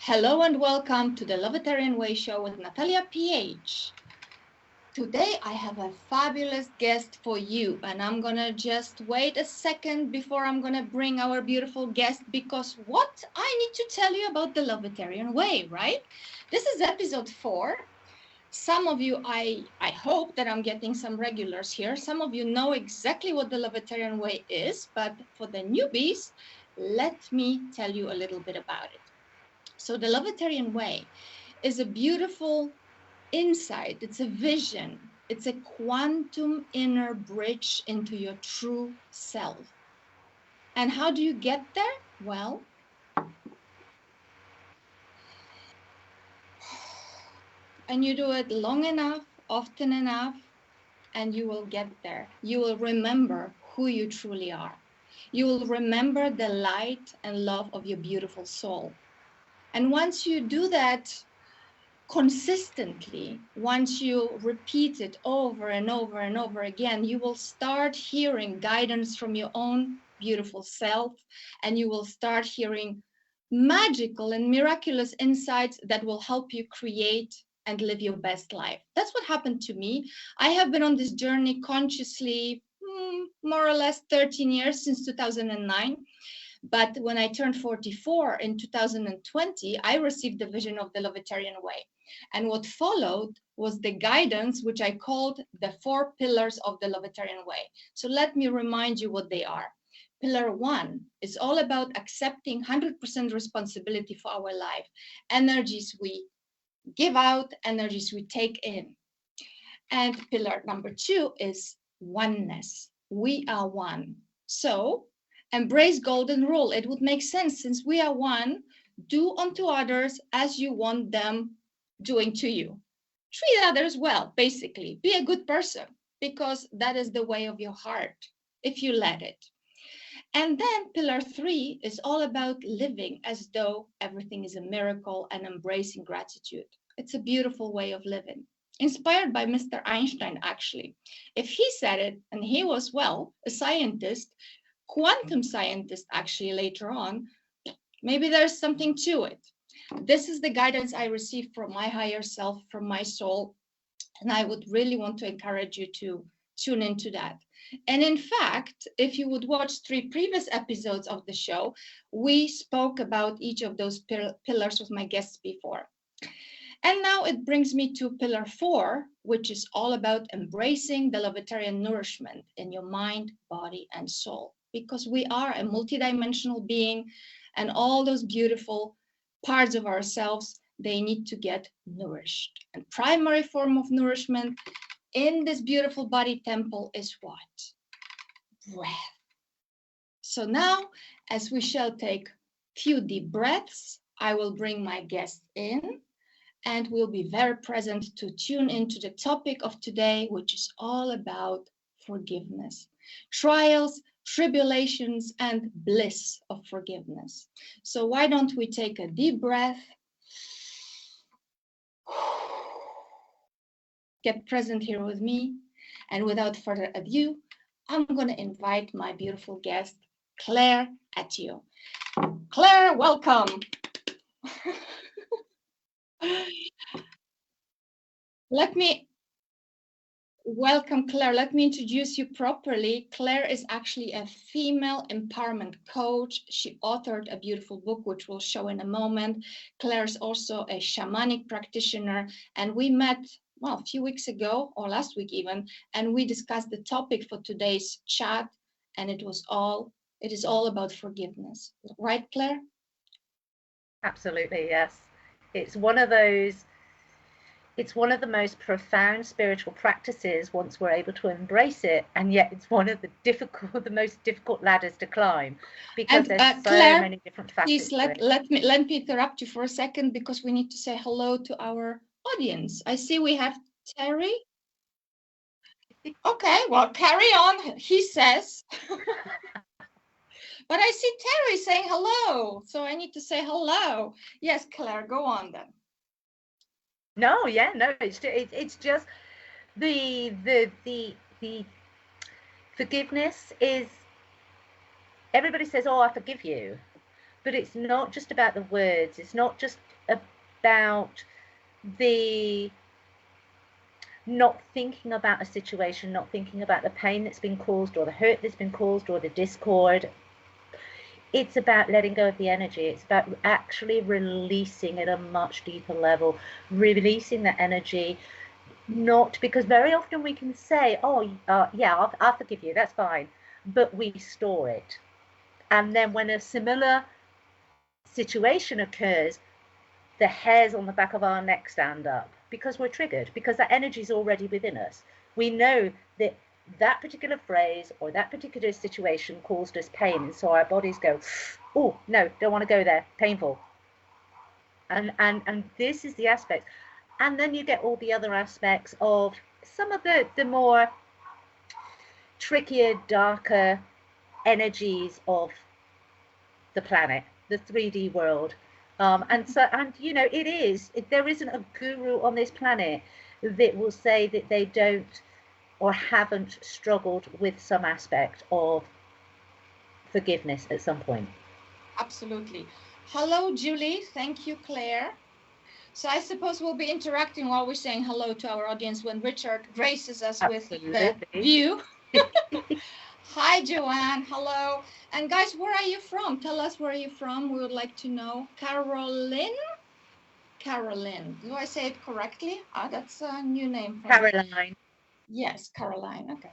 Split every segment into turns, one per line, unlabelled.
Hello and welcome to the Lovetarian Way show with Natalia PH. Today I have a fabulous guest for you, and I'm gonna just wait a second before I'm gonna bring our beautiful guest, because what I need to tell you about the Lovetarian Way, right? This is episode 4. Some of you, I hope that I'm getting some regulars here. Some of you know exactly what the Lovetarian Way is, but for the newbies, let me tell you a little bit about it. So the Lovetarian Way is a beautiful insight. It's a vision. It's a quantum inner bridge into your true self. And how do you get there? Well, and you do it long enough, often enough, and you will get there. You will remember who you truly are. You will remember the light and love of your beautiful soul. And once you do that consistently, once you repeat it over and over and over again, you will start hearing guidance from your own beautiful self, and you will start hearing magical and miraculous insights that will help you create and live your best life. That's what happened to me. I have been on this journey consciously more or less 13 years, since 2009. But when I turned 44 in 2020, I received the vision of the Lovetarian Way. And what followed was the guidance, which I called the 4 pillars of the Lovetarian Way. So let me remind you what they are. Pillar 1 is all about accepting 100% responsibility for our life. Energies we give out, energies we take in. And pillar number 2 is oneness. We are one. So embrace golden rule. It would make sense, since we are one. Do unto others as you want them doing to you. Treat others well, basically. Be a good person, because that is the way of your heart, if you let it. And then pillar 3 is all about living as though everything is a miracle and embracing gratitude. It's a beautiful way of living, inspired by Mr. Einstein, actually. If he said it, and he was, well, a scientist, quantum scientist, actually, later on, maybe there's something to it. This is the guidance I received from my higher self, from my soul, and I would really want to encourage you to tune into that. And in fact, if you would watch 3 previous episodes of the show, we spoke about each of those pillars with my guests before. And now it brings me to pillar 4, which is all about embracing the Lovetarian nourishment in your mind, body, and soul, because we are a multidimensional being, and all those beautiful parts of ourselves, they need to get nourished. And primary form of nourishment in this beautiful body temple is what? Breath. So now, as we shall take few deep breaths, I will bring my guest in, and we'll be very present to tune into the topic of today, which is all about forgiveness. Trials, tribulations, and bliss of forgiveness. So why don't we take a deep breath, get present here with me, and without further ado, I'm going to invite my beautiful guest, Claire Atyeo. Claire, welcome. Welcome, Claire. Let me introduce you properly. Claire is actually a female empowerment coach. She authored a beautiful book, which we'll show in a moment. Claire is also a shamanic practitioner, and we met, well, a few weeks ago, or last week even, and we discussed the topic for today's chat, and it is all about forgiveness. Right, Claire?
Absolutely, yes. It's one of the most profound spiritual practices once we're able to embrace it, and yet it's one of the most difficult ladders to climb, because there's so
Claire,
many different facets.
Please let me interrupt you for a second, because we need to say hello to our audience. I see we have Terry. Okay, well, carry on, he says. But I see Terry saying hello, so I need to say hello. Yes, Claire, go on then.
No, it's just the forgiveness is, everybody says, oh, I forgive you, but it's not just about the words. It's not just about the not thinking about a situation, not thinking about the pain that's been caused or the hurt that's been caused or the discord. It's about letting go of the energy. It's about actually releasing at a much deeper level, releasing that energy. Not because very often we can say, oh, yeah, I'll forgive you, that's fine. But we store it. And then when a similar situation occurs, the hairs on the back of our neck stand up because we're triggered, because that energy is already within us. We know that that particular phrase or that particular situation caused us pain, and so our bodies go, oh no, don't want to go there, painful. And this is the aspect. And then you get all the other aspects of some of the more trickier, darker energies of the planet, the 3D world. And you know, there isn't a guru on this planet that will say that they don't or haven't struggled with some aspect of forgiveness at some point.
Absolutely. Hello, Julie. Thank you, Claire. So I suppose we'll be interacting while we're saying hello to our audience when Richard graces us
Absolutely.
with the view. Hi, Joanne. Hello. And guys, where are you from? Tell us where you're from. We would like to know. Caroline? Do I say it correctly? That's a new name.
Caroline.
Yes, Caroline. Okay.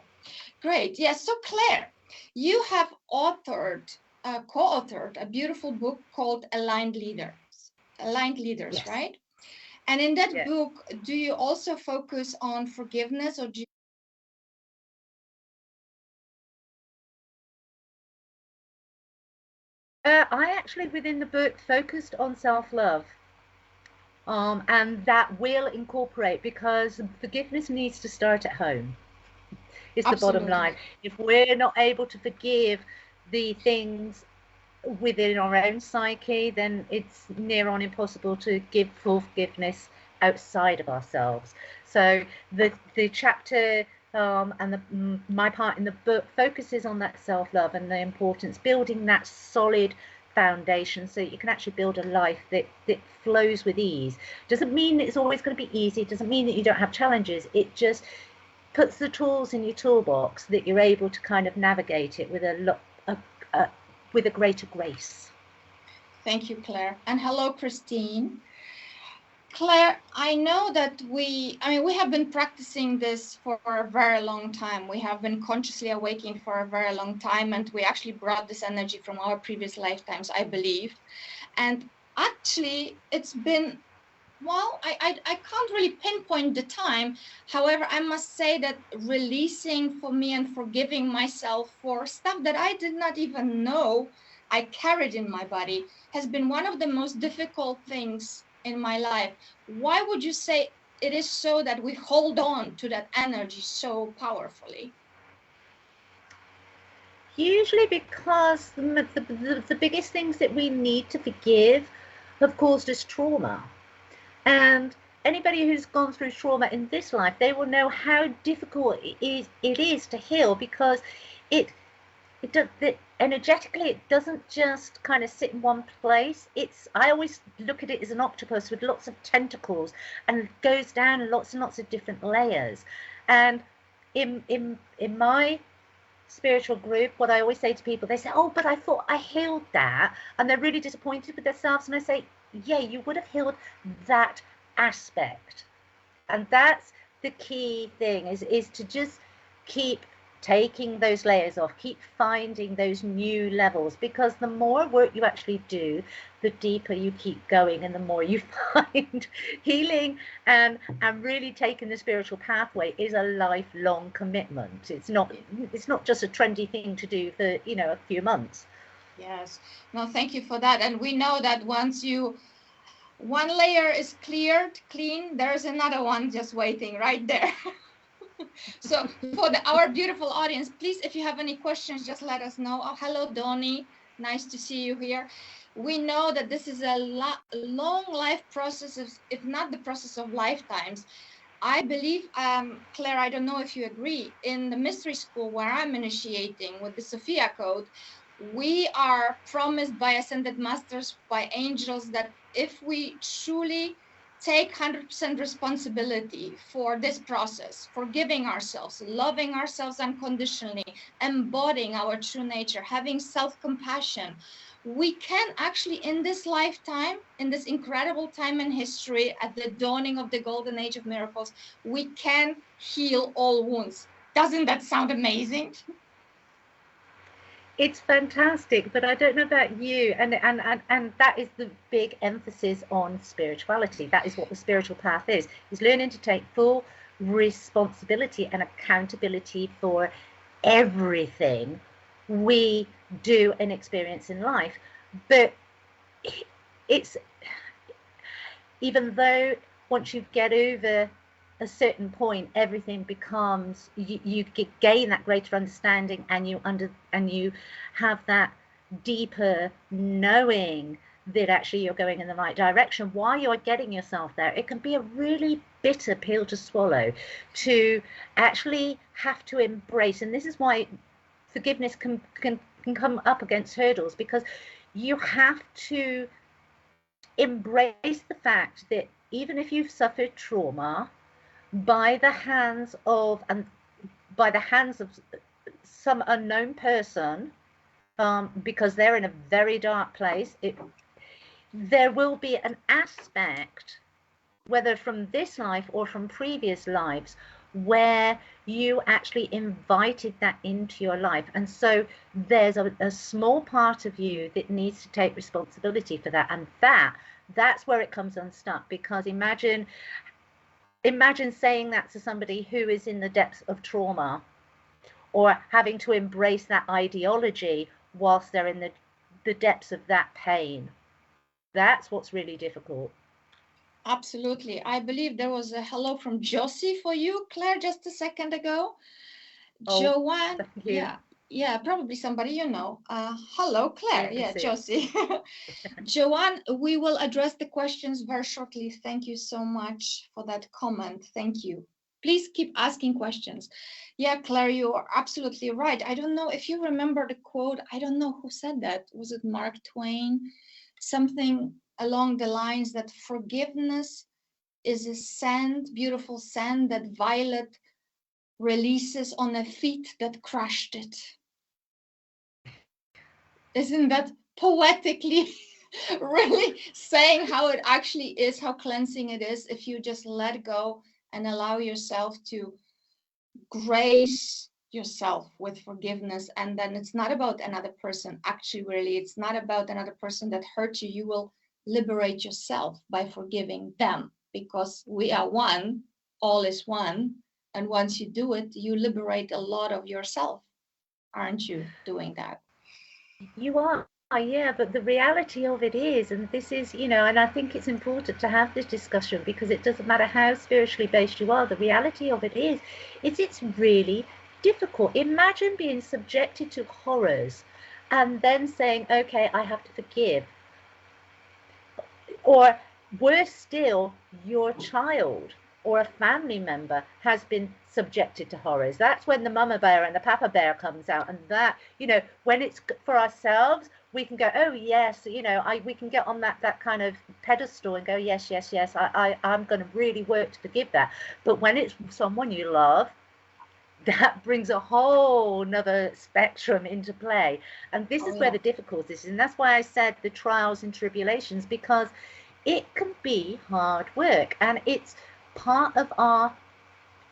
Great. Yes. So Claire, you have co-authored a beautiful book called Aligned Leaders, yes. Right? And in that book, do you also focus on forgiveness, or do you...
I actually, within the book, focused on self-love. And that will incorporate, because forgiveness needs to start at home. It's the bottom line. If we're not able to forgive the things within our own psyche, then it's near on impossible to give full forgiveness outside of ourselves. So the chapter and my part in the book focuses on that self-love and the importance, building that solid foundation so that you can actually build a life that flows with ease. Doesn't mean it's always going to be easy. It doesn't mean that you don't have challenges. It just puts the tools in your toolbox that you're able to kind of navigate it with with a greater grace.
Thank you, Claire. And hello, Christine. Claire, I know that we have been practicing this for a very long time. We have been consciously awakening for a very long time, and we actually brought this energy from our previous lifetimes, I believe. And actually, it's been, well, I can't really pinpoint the time. However, I must say that releasing for me and forgiving myself for stuff that I did not even know I carried in my body has been one of the most difficult things in my life. Why would you say it is so that we hold on to that energy so powerfully?
Usually because the biggest things that we need to forgive have caused us trauma. And anybody who's gone through trauma in this life, they will know how difficult it is to heal, because energetically it doesn't just kind of sit in one place. I always look at it as an octopus with lots of tentacles, and it goes down lots and lots of different layers. And in my spiritual group, what I always say to people, they say, oh, but I thought I healed that, and they're really disappointed with themselves. And I say, yeah, you would have healed that aspect. And that's the key thing, is to just keep taking those layers off, keep finding those new levels, because the more work you actually do, the deeper you keep going, and the more you find healing and really taking the spiritual pathway is a lifelong commitment. It's not just a trendy thing to do for a few months.
Yes. No, thank you for that. And we know that once one layer is clean, there's another one just waiting right there. So for our beautiful audience, please, if you have any questions, just let us know. Oh, hello, Donnie. Nice to see you here. We know that this is a long life process, if not the process of lifetimes. I believe, Claire, I don't know if you agree, in the mystery school where I'm initiating with the Sophia Code, we are promised by ascended masters, by angels, that if we truly take 100% responsibility for this process, forgiving ourselves, loving ourselves unconditionally, embodying our true nature, having self-compassion, we can actually, in this lifetime, in this incredible time in history, at the dawning of the golden age of miracles, we can heal all wounds. Doesn't that sound amazing?
It's fantastic, but I don't know about you, and that is the big emphasis on spirituality. That is what the spiritual path is learning to take full responsibility and accountability for everything we do and experience in life. But it's, even though once you get over a certain point, everything becomes, you gain that greater understanding, and you have that deeper knowing that actually you're going in the right direction. While you're getting yourself there, it can be a really bitter pill to swallow, to actually have to embrace. And this is why forgiveness can come up against hurdles, because you have to embrace the fact that even if you've suffered trauma by the hands of some unknown person, because they're in a very dark place, there will be an aspect, whether from this life or from previous lives, where you actually invited that into your life. And so there's a small part of you that needs to take responsibility for that. And that's where it comes unstuck, because imagine saying that to somebody who is in the depths of trauma, or having to embrace that ideology whilst they're in the depths of that pain. That's what's really difficult.
Absolutely. I believe there was a hello from Josie for you, Claire, just a second ago.
Oh,
Joanne, yeah, probably somebody you know. Hello, Claire. Yeah, Josie. Joanne, we will address the questions very shortly. Thank you so much for that comment. Thank you. Please keep asking questions. Yeah, Claire, you are absolutely right. I don't know if you remember the quote. I don't know who said that. Was it Mark Twain? Something along the lines that forgiveness is a sand, beautiful sand that violet releases on a feet that crushed it. Isn't that poetically really saying how it actually is, how cleansing it is if you just let go and allow yourself to grace yourself with forgiveness? And then it's not about another person. Actually, really, it's not about another person that hurt you. You will liberate yourself by forgiving them, because we are one, all is one. And once you do it, you liberate a lot of yourself. Aren't you doing that?
You are, yeah, but the reality of it is, and this is, and I think it's important to have this discussion, because it doesn't matter how spiritually based you are, the reality of it is, it's really difficult. Imagine being subjected to horrors and then saying, okay, I have to forgive. Or worse still, your child or a family member has been subjected to horrors. That's when the mama bear and the papa bear comes out. And that, when it's for ourselves, we can go, oh yes, we can get on that kind of pedestal and go, yes, I'm going to really work to forgive that. But when it's someone you love, that brings a whole nother spectrum into play. And this is where the difficulty is. And that's why I said the trials and tribulations, because it can be hard work, and it's part of our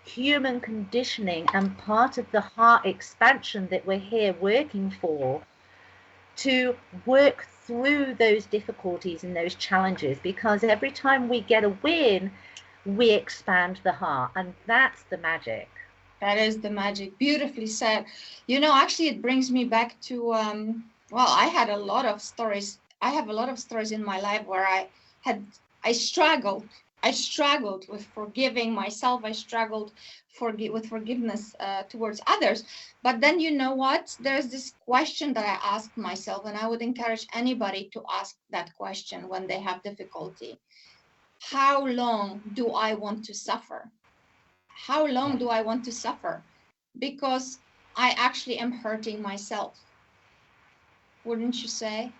human conditioning and part of the heart expansion that we're here working for, to work through those difficulties and those challenges, because every time we get a win, we expand the heart, and that's the magic.
That is the magic. Beautifully said. Actually, it brings me back to, I had a lot of stories. I have a lot of stories in my life where I struggled. I struggled with forgiving myself. I struggled with forgiveness towards others. But then, you know what? There's this question that I ask myself, and I would encourage anybody to ask that question when they have difficulty. How long do I want to suffer? How long do I want to suffer? Because I actually am hurting myself. Wouldn't you say?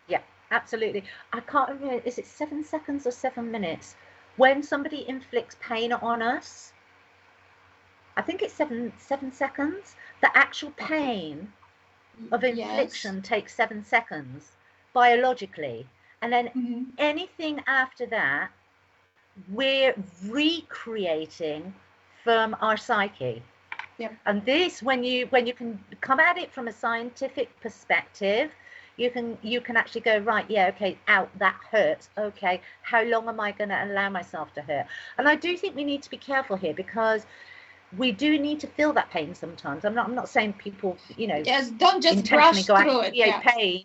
Yeah, absolutely. I can't remember, is it 7 seconds or 7 minutes? When somebody inflicts pain on us, I think it's seven seconds. The actual pain of infliction takes 7 seconds biologically. And then anything after that, we're recreating from our psyche.
Yep.
And this, when you can come at it from a scientific perspective, you can actually go, right, yeah, okay, out, that hurts. Okay, how long am I going to allow myself to hurt? And I do think we need to be careful here, because we do need to feel that pain sometimes. I'm not saying people, you know,
yes, don't just brush through it.
Yeah. Pain.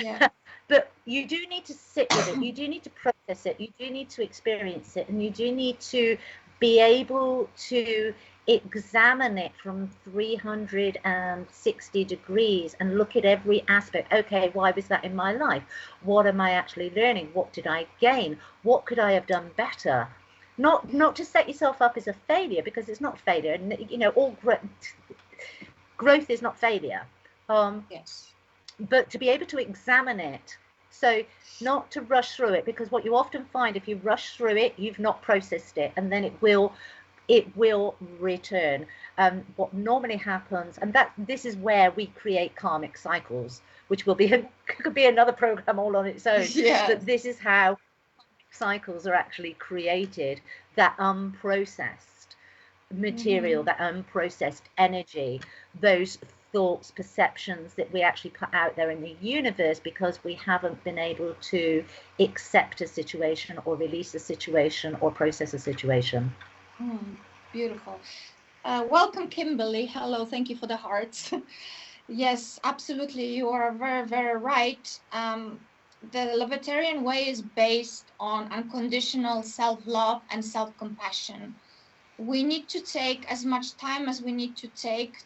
Yeah. But you do need to sit with it. You do need to process it. You do need to experience it, and you do need to be able to examine it from 360 degrees and look at every aspect. Okay, why was that in my life? What am I actually learning? What did I gain? What could I have done better? Not to set yourself up as a failure, because it's not failure. And you know, all growth is not failure.
Yes.
But to be able to examine it, so not to rush through it, because what you often find, if you rush through it, you've not processed it, and then it will return. What normally happens, and this is where we create karmic cycles, which will be could be another program all on its own.
Yeah.
But this is how cycles are actually created, that unprocessed material, that unprocessed energy, those thoughts, perceptions that we actually put out there in the universe, because we haven't been able to accept a situation or release a situation or process a situation.
Beautiful. Welcome, Kimberly. Hello, thank you for the hearts. Yes, absolutely, you are very, very right. The Lovetarian way is based on unconditional self-love and self-compassion. We need to take as much time as we need to take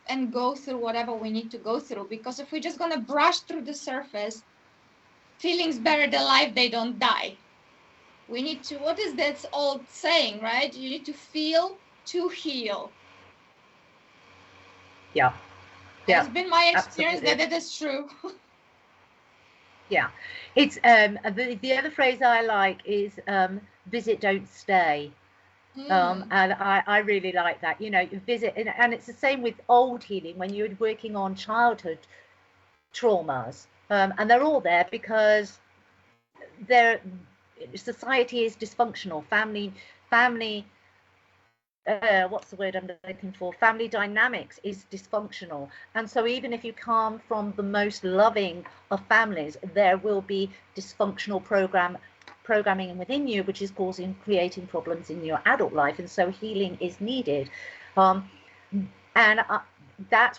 and go through whatever we need to go through, because if we're just going to brush through the surface, feelings buried alive, they don't die. We need to, what is that old saying, right? You need to feel to heal.
Yeah.
It's been my experience
absolutely.
that it is true.
Yeah, it's the other phrase I like is visit, don't stay. And I really like that. You know, you visit, and it's the same with old healing, when you're working on childhood traumas, and they're all there because society is dysfunctional. Family what's the word I'm looking for? Family dynamics is dysfunctional. And so even if you come from the most loving of families, there will be dysfunctional programming within you, which is creating problems in your adult life. And so healing is needed. That's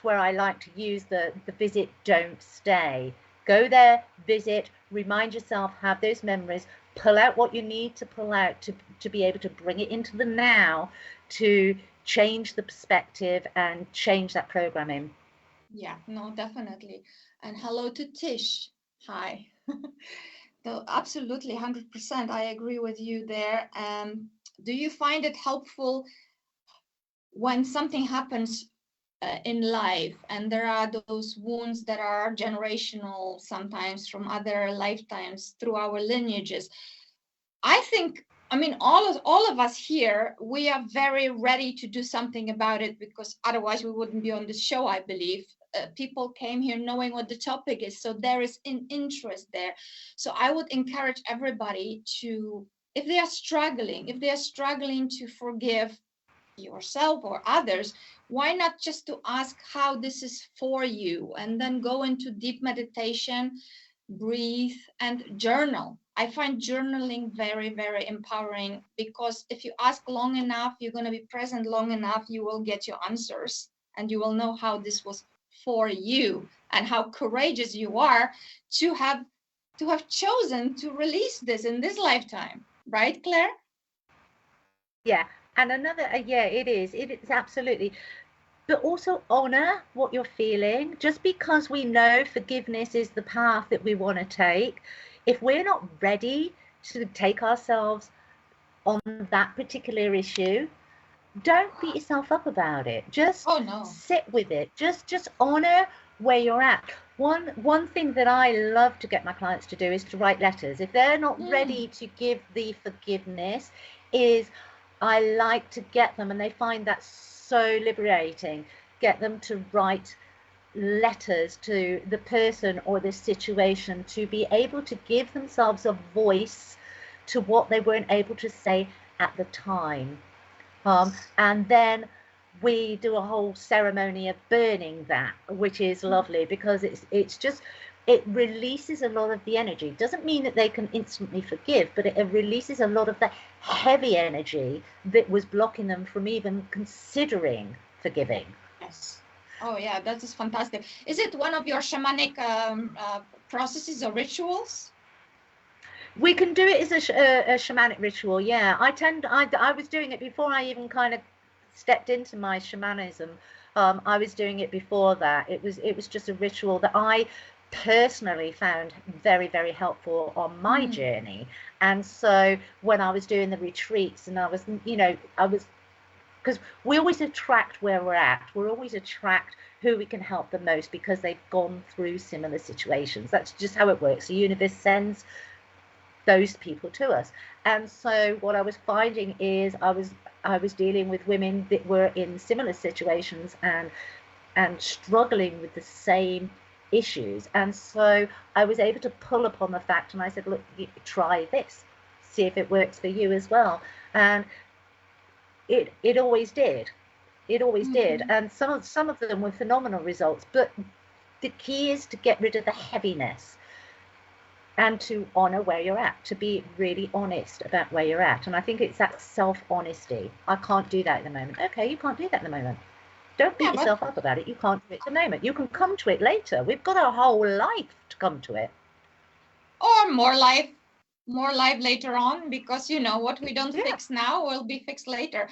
where I like to use the visit, don't stay. Go there, visit, remind yourself, have those memories, pull out what you need to pull out to be able to bring it into the now, to change the perspective and change that programming.
Yeah, no, definitely. And hello to Tish. Hi. No, absolutely, 100%. I agree with you there. Do you find it helpful when something happens in life and there are those wounds that are generational, sometimes from other lifetimes through our lineages? I think, I mean, all of us here, we are very ready to do something about it, because otherwise we wouldn't be on this show, I believe. People came here knowing what the topic is, so there is an interest there. So I would encourage everybody to, if they are struggling to forgive yourself or others, why not just to ask how this is for you, and then go into deep meditation, breathe, and journal. I find journaling very, very empowering, because if you ask long enough, you're going to be present long enough, you will get your answers, and you will know how this was for you, and how courageous you are to have chosen to release this in this lifetime. Right, Claire?
Yeah. And another, it is absolutely. But also honor what you're feeling. Just because we know forgiveness is the path that we want to take, if we're not ready to take ourselves on that particular issue, don't beat yourself up about it. Just sit with it. Just honor where you're at. One thing that I love to get my clients to do is to write letters. If they're not ready to give the forgiveness, is I like to get them, and they find that so liberating, get them to write letters to the person or the situation, to be able to give themselves a voice to what they weren't able to say at the time. And then we do a whole ceremony of burning that, which is lovely, because it releases a lot of the energy. Doesn't mean that they can instantly forgive, but it releases a lot of the heavy energy that was blocking them from even considering forgiving.
Yes. Oh yeah, that is fantastic. Is it one of your shamanic processes or rituals?
We can do it as a shamanic ritual, yeah. I was doing it before I even kind of stepped into my shamanism. I was doing it before that. It was just a ritual that I personally found very, very helpful on my journey. And so when I was doing the retreats, and I was because we always attract where we're at. We're always attract who we can help the most, because they've gone through similar situations. That's just how it works. The universe sends those people to us. And so what I was finding is I was dealing with women that were in similar situations and struggling with the same issues. And so I was able to pull upon the fact, and I said, look, try this, see if it works for you as well. And it always did. It always did. And some of them were phenomenal results. But the key is to get rid of the heaviness and to honor where you're at, to be really honest about where you're at. And I think it's that self-honesty. I can't do that at the moment. Okay, you can't do that at the moment. Don't beat yourself up about it. You can't do it at the moment. You can come to it later. We've got our whole life to come to it.
Or more life later on, because what we don't fix now will be fixed later.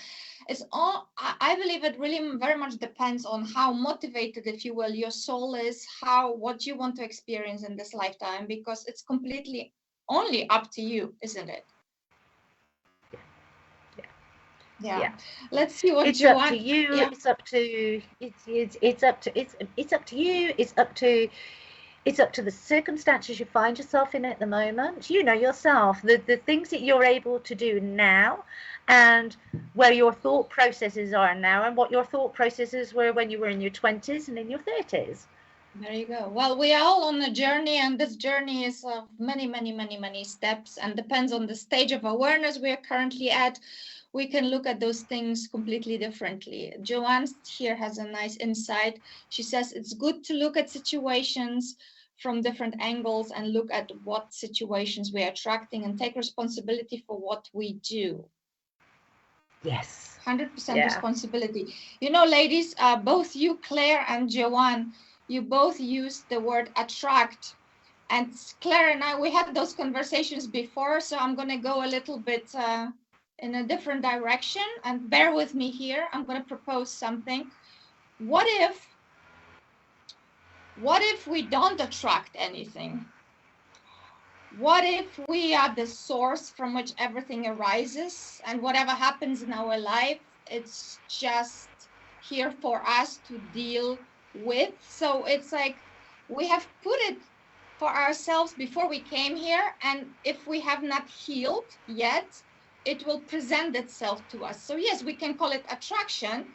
It's all, I believe it really very much depends on how motivated, if you will, your soul is, what you want to experience in this lifetime, because it's completely only up to you, isn't it? Yeah. Let's see what
it's
Joanne,
up to you. Yeah. It's up to you. It's up to the circumstances you find yourself in at the moment. You know yourself, the things that you're able to do now, and where your thought processes are now, and what your thought processes were when you were in your 20s and in your 30s.
There you go. Well, we are all on a journey, and this journey is of many, many, many, many steps, and depends on the stage of awareness we are currently at. We can look at those things completely differently. Joanne here has a nice insight. She says it's good to look at situations from different angles and look at what situations we are attracting and take responsibility for what we do.
Yes.
100% responsibility. Ladies, both you, Claire, and Joanne, you both used the word attract. And Claire and I, we had those conversations before, so I'm going to go a little bit in a different direction, and bear with me here. I'm going to propose something. What if we don't attract anything? What if we are the source from which everything arises, and whatever happens in our life, it's just here for us to deal with? So it's like we have put it for ourselves before we came here, and if we have not healed yet, it will present itself to us. So yes, we can call it attraction,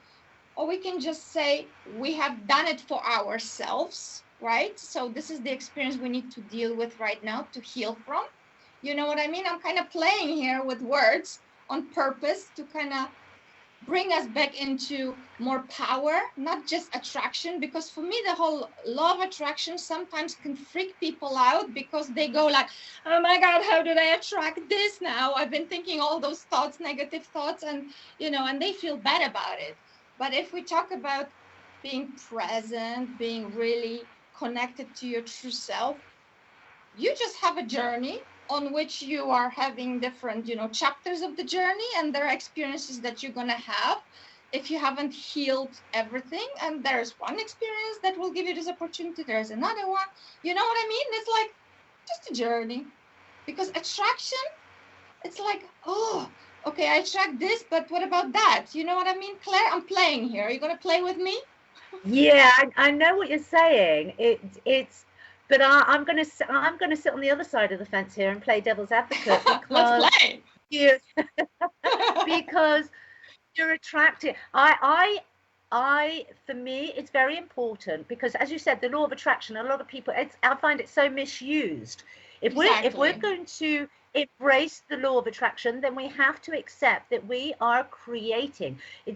or we can just say we have done it for ourselves, right? So this is the experience we need to deal with right now to heal from. You know what I mean? I'm kind of playing here with words on purpose to kind of bring us back into more power, not just attraction, because for me, the whole law of attraction sometimes can freak people out, because they go like, oh my God, how did I attract this now? I've been thinking all those thoughts, negative thoughts, and, and they feel bad about it. But if we talk about being present, being really connected to your true self, you just have a journey on which you are having different, chapters of the journey, and there are experiences that you're going to have if you haven't healed everything. And there's one experience that will give you this opportunity. There's another one. You know what I mean? It's like just a journey, because attraction, it's like, oh, okay, I attract this, but what about that? You know what I mean? Claire, I'm playing here. Are you going to play with me?
Yeah, I know what you're saying. But I'm gonna sit on the other side of the fence here and play devil's advocate
Let's
because
play.
you because you're attracted. For me, it's very important because, as you said, the law of attraction. A lot of people, I find it so misused. If we're
Exactly.
going to embrace the law of attraction, then we have to accept that we are creating. The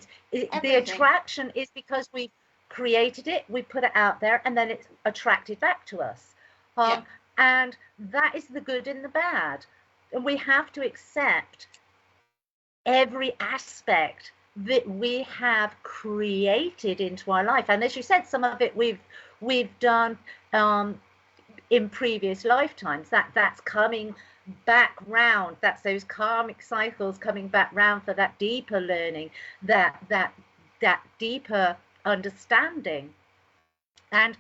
Everything.
attraction is because we created it, we put it out there, and then it's attracted back to us.
Yeah.
And that is the good and the bad. And we have to accept every aspect that we have created into our life. And as you said, some of it we've done in previous lifetimes. That's coming back round. That's those karmic cycles coming back round for that deeper learning, that deeper understanding. And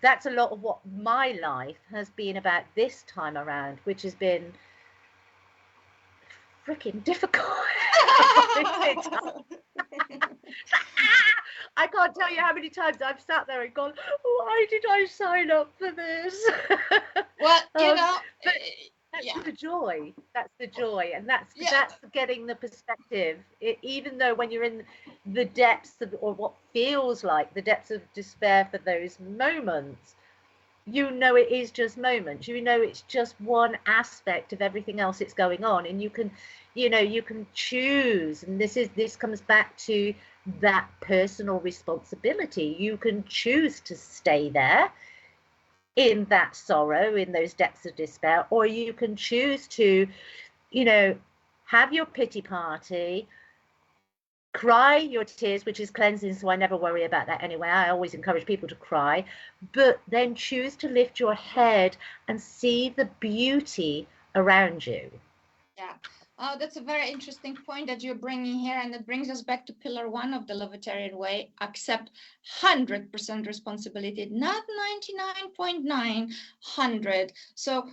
that's a lot of what my life has been about this time around, which has been freaking difficult. I can't tell you how many times I've sat there and gone, why did I sign up for this?
Well, you know,
But that's
yeah,
the joy. That's the joy. And that's
yeah,
getting the perspective. Even though when you're in the depths of, or what feels like the depths of despair for those moments, you know it is just moments. You know it's just one aspect of everything else that's going on, and you can choose. And this comes back to that personal responsibility. You can choose to stay there in that sorrow, in those depths of despair, or you can choose to have your pity party, cry your tears, which is cleansing, so I never worry about that anyway. I always encourage people to cry, but then choose to lift your head and see the beauty around you.
yeah. Oh, that's a very interesting point that you're bringing here, and it brings us back to pillar one of the Lovetarian way: accept 100% responsibility, not 99.900. So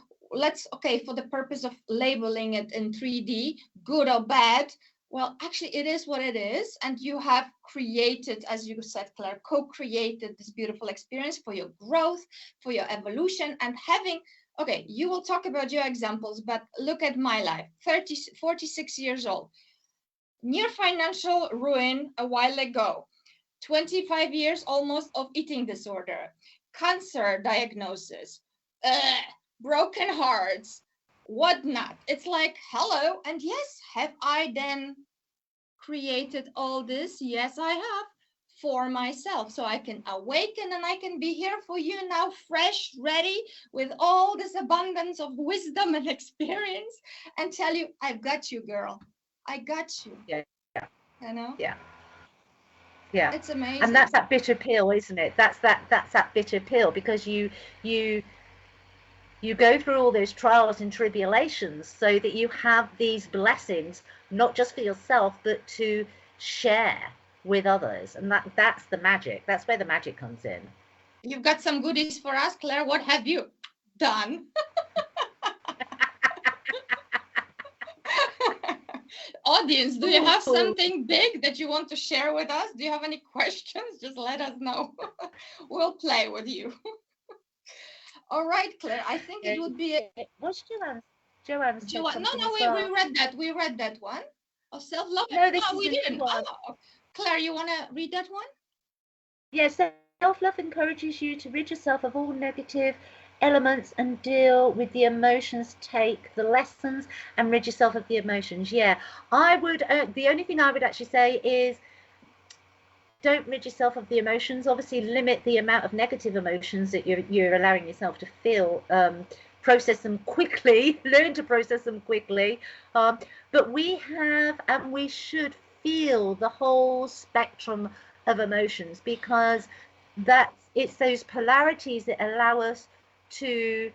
okay, for the purpose of labeling it in 3D, good or bad, well, actually, it is what it is, and you have created, as you said, Claire, co-created this beautiful experience for your growth, for your evolution, and having. Okay, you will talk about your examples, but look at my life. 46 years old, near financial ruin a while ago, 25 years almost of eating disorder, cancer diagnosis, broken hearts, whatnot. It's like, hello. And yes, have I then created all this? Yes, I have, for myself, so I can awaken and I can be here for you now, fresh, ready, with all this abundance of wisdom and experience, and tell you, I've got you, girl. I got you.
Yeah,
You know,
yeah, yeah.
it's
And that's
amazing.
that bitter pill, isn't it? That's that bitter pill, because you you go through all those trials and tribulations so that you have these blessings, not just for yourself, but to share with others. And that's the magic. That's where the magic comes in.
You've got some goodies for us, Claire. What have you done? Audience, do you have
Ooh,
something big that you want to share with us? Do you have any questions? Just let us know. We'll play with you. All right, Claire. I think
yeah,
it would be
what's Joanne said
No,
something
no,
as
we
well.
read that. We read that one. Of self-love.
No, this
No,
is
we
a new
didn't.
one.
Oh, Claire, you want to read that one?
Yes, self-love encourages you to rid yourself of all negative elements and deal with the emotions. Take the lessons and rid yourself of the emotions. Yeah, I would. The only thing I would actually say is, don't rid yourself of the emotions. Obviously, limit the amount of negative emotions that you're allowing yourself to feel. Process them quickly. Learn to process them quickly. But we have, and we should feel the whole spectrum of emotions, because it's those polarities that allow us to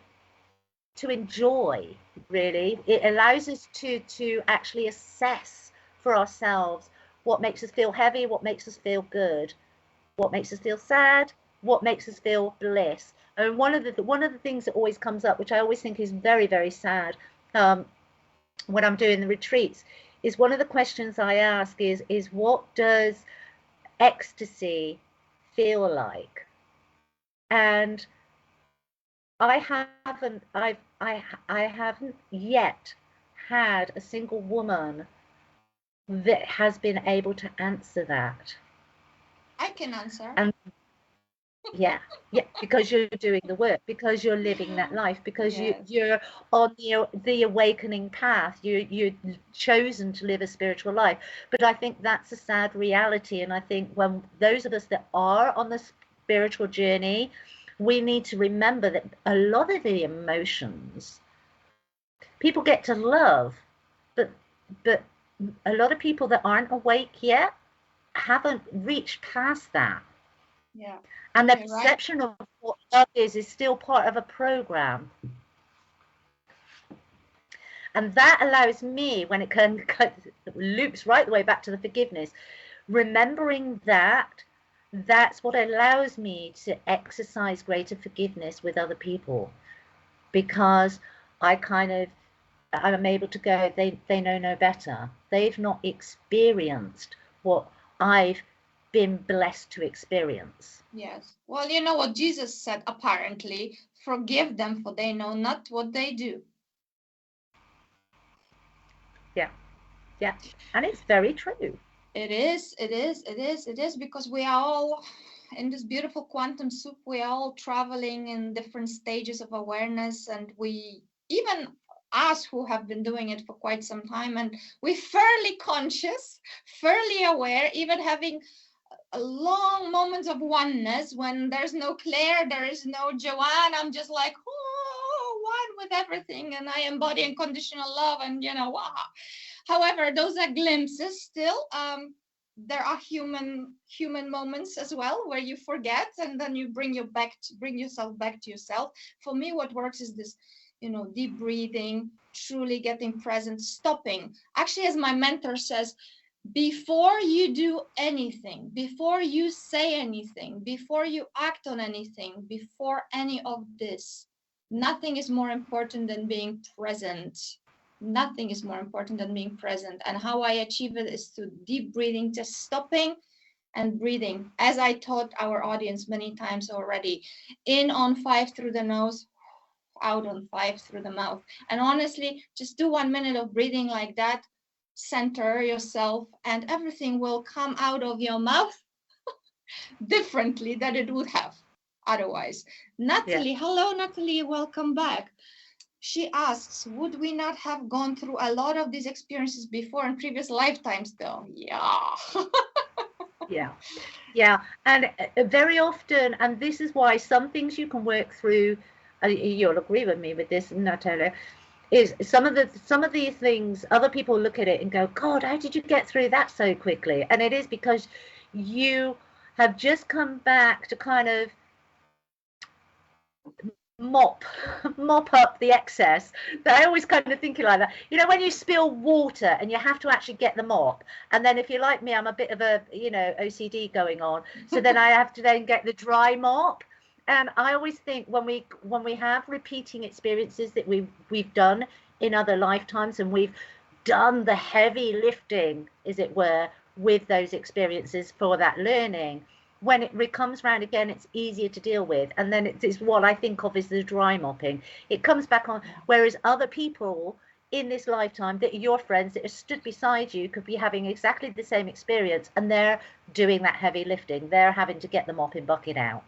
enjoy. Really, it allows us to actually assess for ourselves what makes us feel heavy, what makes us feel good, what makes us feel sad, what makes us feel bliss. And one of the things that always comes up, which I always think is very, very sad, when I'm doing the retreats, is one of the questions I ask is what does ecstasy feel like. And I haven't yet had a single woman that has been able to answer that.
I can answer.
And yeah, because you're doing the work, because you're living that life, because
Yes.
you're on the awakening path. You're chosen to live a spiritual life. But I think that's a sad reality. And I think when those of us that are on the spiritual journey, we need to remember that a lot of the emotions people get to love, but a lot of people that aren't awake yet haven't reached past that.
Yeah.
And the
You're right.
perception of what love is still part of a program. And that allows me, when it loops right the way back to the forgiveness, remembering that's what allows me to exercise greater forgiveness with other people, because I'm able to go, they know no better. They've not experienced what I've been blessed to experience.
Yes. Well, you know what Jesus said, apparently, forgive them, for they know not what they do.
Yeah. And it's very true.
It is, because we are all in this beautiful quantum soup. We are all traveling in different stages of awareness, and we, even us who have been doing it for quite some time, and we're fairly conscious, fairly aware, even having a long moments of oneness when there's no Claire, there is no Joanne. I'm just like, oh, one with everything, and I embody unconditional love, and wow. However, those are glimpses still. There are human moments as well where you forget, and then you bring yourself back to yourself. For me, what works is this, deep breathing, truly getting present, stopping. Actually, as my mentor says, before you do anything, before you say anything, before you act on anything, before any of this, nothing is more important than being present. Nothing is more important than being present. And how I achieve it is through deep breathing, just stopping and breathing. As I taught our audience many times already, in on 5 through the nose, out on 5 through the mouth. And honestly, just do 1 minute of breathing like that, center yourself, and everything will come out of your mouth differently than it would have otherwise. Natalie, hello, Natalie, welcome back. She asks, would we not have gone through a lot of these experiences before in previous lifetimes though?
Yeah. And very often, and this is why some things you can work through, you'll agree with me with this, Natalia, is some of these things, other people look at it and go, God, how did you get through that so quickly? And it is because you have just come back to kind of mop up the excess. I always kind of thinking like that. When you spill water and you have to actually get the mop, and then if you're like me, I'm a bit of a OCD going on, so then I have to then get the dry mop. And I always think when we have repeating experiences that we've done in other lifetimes, and we've done the heavy lifting, as it were, with those experiences for that learning, when it comes round again, it's easier to deal with. And then it's what I think of as the dry mopping. It comes back on, whereas other people in this lifetime, that your friends that are stood beside you, could be having exactly the same experience, and they're doing that heavy lifting. They're having to get the mopping bucket out.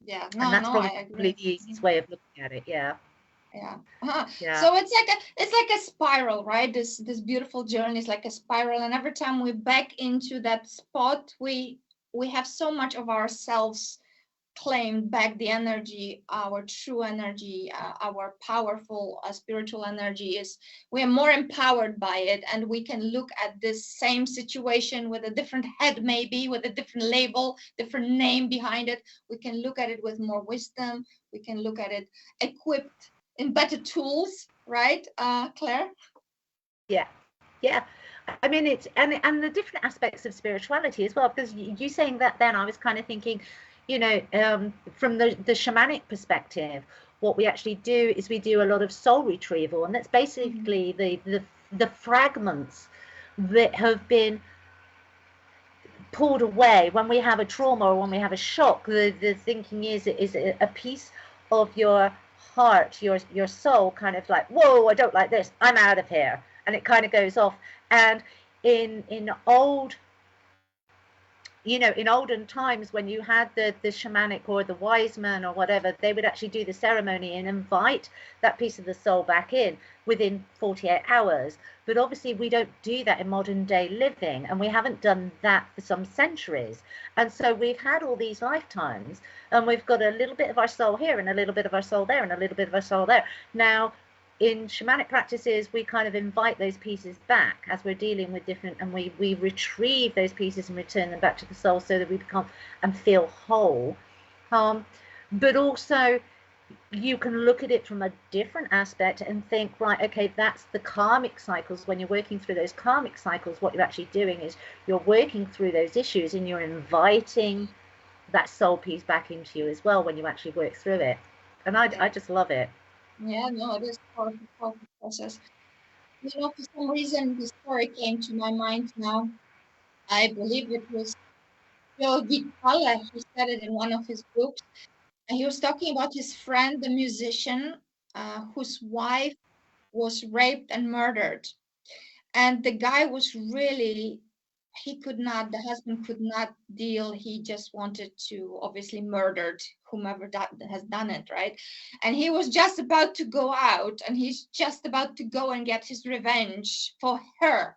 Yeah,
and that's probably
I agree.
the easiest way of looking at it. Yeah.
So it's like a spiral, right? This beautiful journey is like a spiral, and every time we back into that spot, we have so much of ourselves claimed back, the energy, our true energy, our powerful spiritual energy. We are more empowered by it, and we can look at this same situation with a different head, maybe with a different label, different name behind it. We can look at it with more wisdom. We can look at it equipped in better tools, right, Claire?
Yeah. I mean, it's and the different aspects of spirituality as well, because you saying that, then I was kind of thinking, from the shamanic perspective, what we actually do is we do a lot of soul retrieval, and that's basically the fragments that have been pulled away. When we have a trauma or when we have a shock, the thinking is a piece of your heart, your soul kind of like, whoa, I don't like this, I'm out of here, and it kind of goes off. And in old, in olden times, when you had the shamanic or the wise man or whatever, they would actually do the ceremony and invite that piece of the soul back in within 48 hours. But obviously we don't do that in modern day living, and we haven't done that for some centuries. And so we've had all these lifetimes, and we've got a little bit of our soul here and a little bit of our soul there and a little bit of our soul there. Now, in shamanic practices, we kind of invite those pieces back as we're dealing with different, and we retrieve those pieces and return them back to the soul so that we become and feel whole. But also, you can look at it from a different aspect and think, right, okay, that's the karmic cycles. When you're working through those karmic cycles, what you're actually doing is you're working through those issues and you're inviting that soul piece back into you as well when you actually work through it. And I just love it.
Yeah, no, it is part of the process. For some reason, the story came to my mind now. I believe it was Yogi Kala. He said it in one of his books. And he was talking about his friend, the musician, whose wife was raped and murdered. And the guy was really, the husband could not deal. He just wanted to obviously murdered whomever that has done it, right? And he was just about to go out, and he's just about to go and get his revenge for her.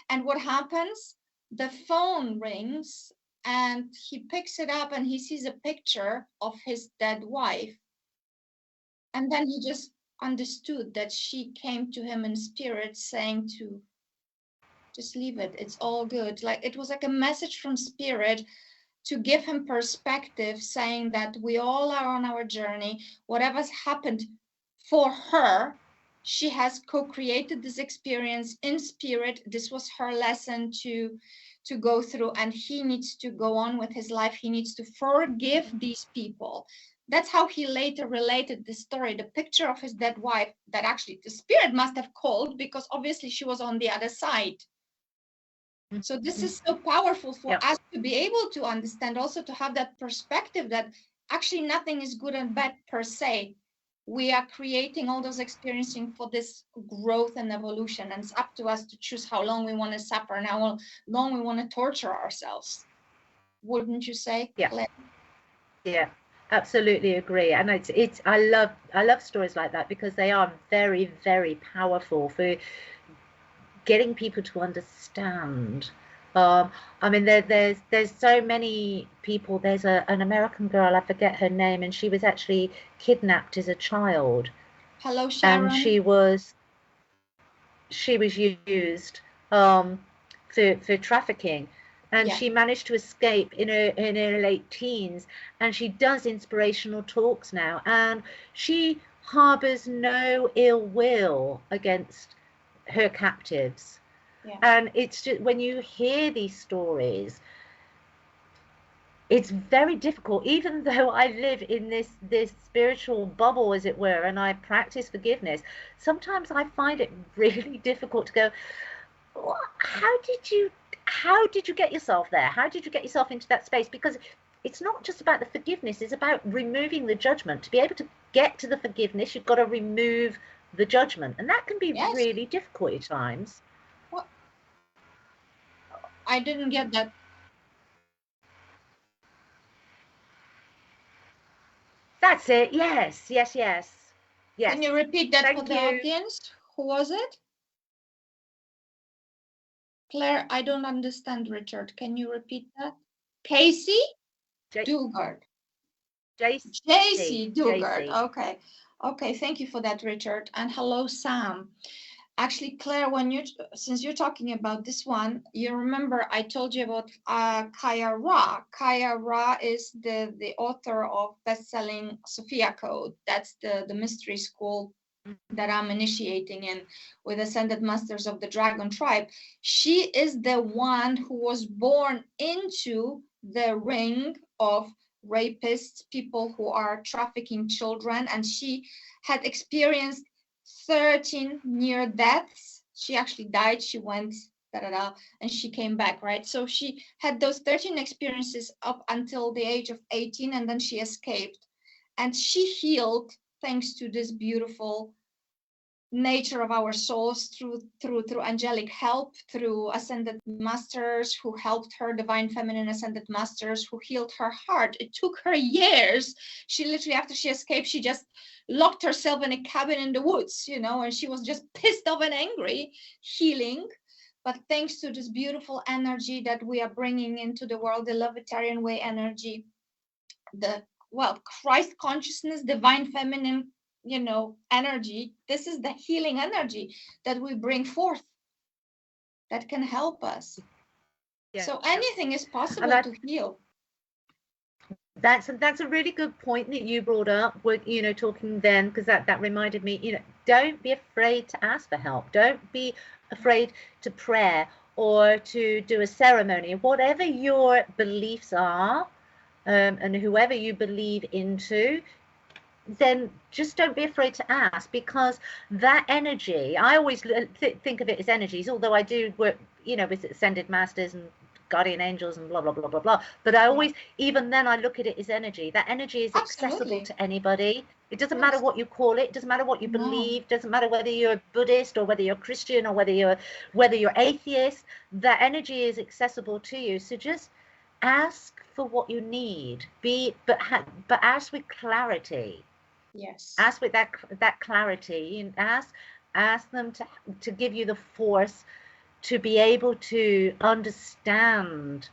And what happens? The phone rings, and he picks it up, and he sees a picture of his dead wife. And then he just understood that she came to him in spirit saying to just leave it, it's all good. Like it was like a message from spirit to give him perspective, saying that we all are on our journey. Whatever's happened for her, she has co-created this experience in spirit. This was her lesson to go through, and he needs to go on with his life. He needs to forgive these people. That's how he later related the story, the picture of his dead wife, that actually the spirit must have called, because obviously she was on the other side. So this is so powerful for us to be able to understand, also to have that perspective that actually nothing is good and bad per se. We are creating all those experiencing for this growth and evolution, and it's up to us to choose how long we want to suffer and how long we want to torture ourselves. Wouldn't you say?
Yeah.
Claire?
Yeah, absolutely agree. And I love stories like that because they are very, very powerful for getting people to understand. I mean, there's so many people. There's an American girl, I forget her name, and she was actually kidnapped as a child.
Hello, Sharon.
And she was used for trafficking, and she managed to escape in her late teens, and she does inspirational talks now, and she harbors no ill will against her captives. And it's just, when you hear these stories, it's very difficult, even though I live in this spiritual bubble, as it were, and I practice forgiveness. Sometimes I find it really difficult to go, how did you get yourself there? How did you get yourself into that space? Because it's not just about the forgiveness, it's about removing the judgment. To be able to get to the forgiveness, you've got to remove the judgment, and that can be really difficult at times.
What? I didn't get that.
That's it. Yes.
Can you repeat that for the audience? Who was it? Claire, I don't understand, Richard. Can you repeat that? Casey Dugard. JC Dugard. Okay, thank you for that, Richard. And hello, Sam. Actually, Claire, since you're talking about this one, you remember I told you about Kaya Ra. Kaya Ra is the author of best-selling Sophia Code. That's the mystery school that I'm initiating in with Ascended Masters of the Dragon Tribe. She is the one who was born into the ring of rapists, people who are trafficking children, and she had experienced 13 near deaths. She actually died. She went da da da, and she came back, right? So she had those 13 experiences up until the age of 18, and then she escaped, and she healed thanks to this beautiful nature of our souls through angelic help, through ascended masters who helped her, divine feminine ascended masters who healed her heart. It took her years. She literally, after she escaped, she just locked herself in a cabin in the woods, you know, and she was just pissed off and angry, healing. But thanks to this beautiful energy that we are bringing into the world, the Lovetarian Way energy, the, well, Christ consciousness, divine feminine, you know, energy, this is the healing energy that we bring forth that can help us.
Yeah.
So anything is possible to heal.
That's a really good point that you brought up with, you know, talking then, because that reminded me, you know, don't be afraid to ask for help. Don't be afraid to pray or to do a ceremony. Whatever your beliefs are, and whoever you believe into, then just don't be afraid to ask, because that energy, I always think of it as energies, although I do work, you know, with ascended masters and guardian angels and blah blah blah blah blah, but I always, even then, I look at it as energy. That energy is accessible to anybody. It doesn't matter what you call it, it doesn't matter what you believe, it doesn't matter whether you're Buddhist or whether you're Christian or whether you're atheist. That energy is accessible to you. So just ask for what you need, but ask with clarity.
Yes.
Ask with that clarity, and ask them to give you the force to be able to understand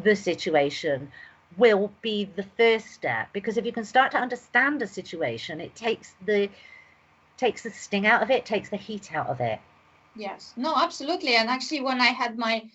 the situation. Will be the first step, because if you can start to understand a situation, it takes the sting out of it, takes the heat out of it.
Yes, no, absolutely. And actually, when I had my,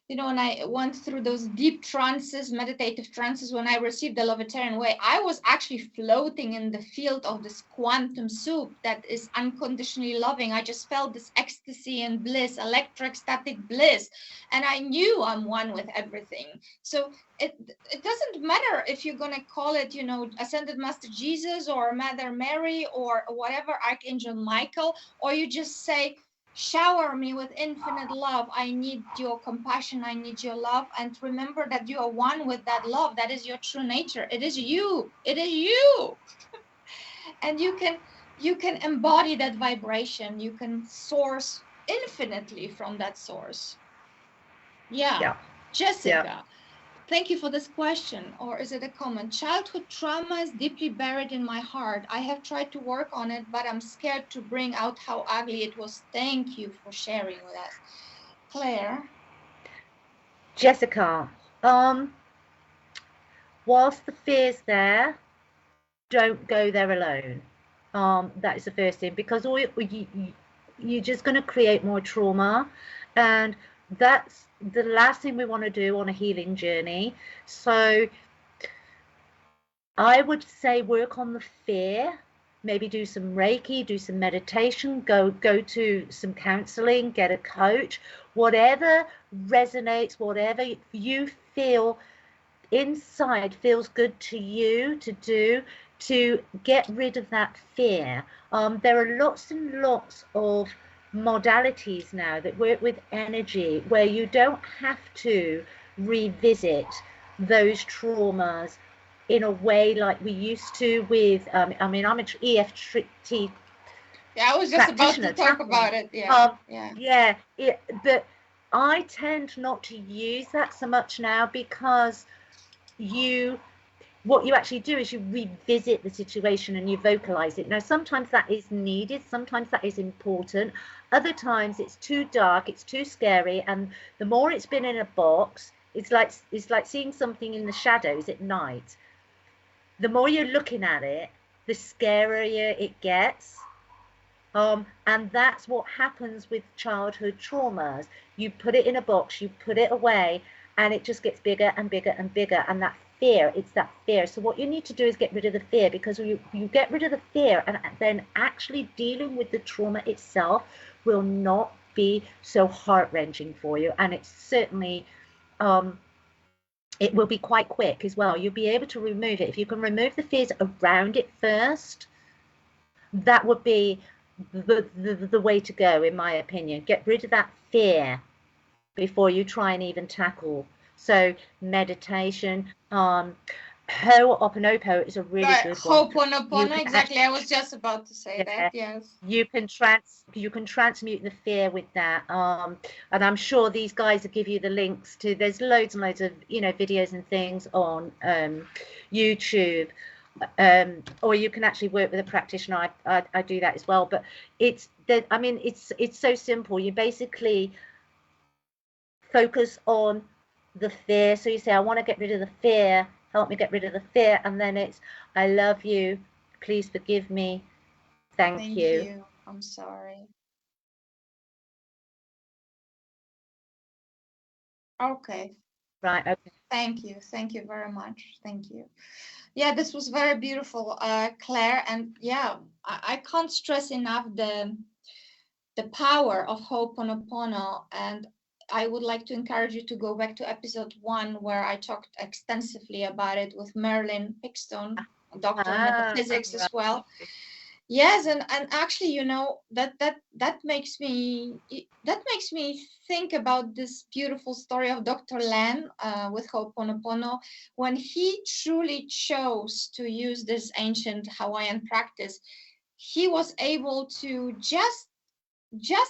you know, when I went through those deep trances, meditative trances, when I received the Lovetarian Way, I was actually floating in the field of this quantum soup that is unconditionally loving. I just felt this ecstasy and bliss, electrostatic bliss. And I knew I'm one with everything. So it doesn't matter if you're going to call it, you know, Ascended Master Jesus or Mother Mary or whatever, Archangel Michael, or you just say, shower me with infinite love. I need your compassion. I need your love. And remember that you are one with that love. That is your true nature. It is you. It is you. And you can embody that vibration. You can source infinitely from that source. Yeah. Jessica.
Yeah.
Thank you for this question, or is it a comment? Childhood trauma is deeply buried in my heart. I have tried to work on it, but I'm scared to bring out how ugly it was. Thank you for sharing with us. Claire?
Jessica, whilst the fear's there, don't go there alone. That is the first thing, because you're just going to create more trauma, and that's the last thing we want to do on a healing journey. So I would say work on the fear, maybe do some Reiki, do some meditation, go to some counseling, get a coach, whatever resonates, whatever you feel inside feels good to you to do, to get rid of that fear. There are lots and lots of modalities now that work with energy where you don't have to revisit those traumas in a way like we used to with, I mean, I'm an EFT.
Yeah, I was just about to talk about it.
But I tend not to use that so much now, because what you actually do is you revisit the situation and you vocalize it. Now, sometimes that is needed, sometimes that is important, other times it's too dark, it's too scary, and the more it's been in a box, it's like seeing something in the shadows at night. The more you're looking at it, the scarier it gets. And that's what happens with childhood traumas. You put it in a box, you put it away, and it just gets bigger and bigger and bigger. And that fear, it's that fear. So what you need to do is get rid of the fear, because you get rid of the fear, and then actually dealing with the trauma itself will not be so heart-wrenching for you. And it's certainly, it will be quite quick as well. You'll be able to remove it. If you can remove the fears around it first, that would be the way to go, in my opinion. Get rid of that fear before you try and even tackle. So meditation, Ho'oponopono is a really good one.
Ho'oponopono, exactly. I was just about to say that. Yes.
You can transmute the fear with that. And I'm sure these guys will give you the links to. There's loads and loads of videos and things on YouTube. Or you can actually work with a practitioner. I do that as well. But it's so simple. You basically focus on the fear. So you say, I want to get rid of the fear. Help me get rid of the fear. And then it's, I love you. Please forgive me. Thank you.
I'm sorry. Okay.
Right. Okay.
Thank you. Thank you very much. Thank you. Yeah, this was very beautiful, Claire. And yeah, I can't stress enough the power of Ho'oponopono. And I would like to encourage you to go back to episode 1, where I talked extensively about it with Marilyn Pickstone, a doctor in metaphysics as well. Yes, and actually, that makes me think about this beautiful story of Dr. Len with Ho'oponopono, when he truly chose to use this ancient Hawaiian practice. He was able to just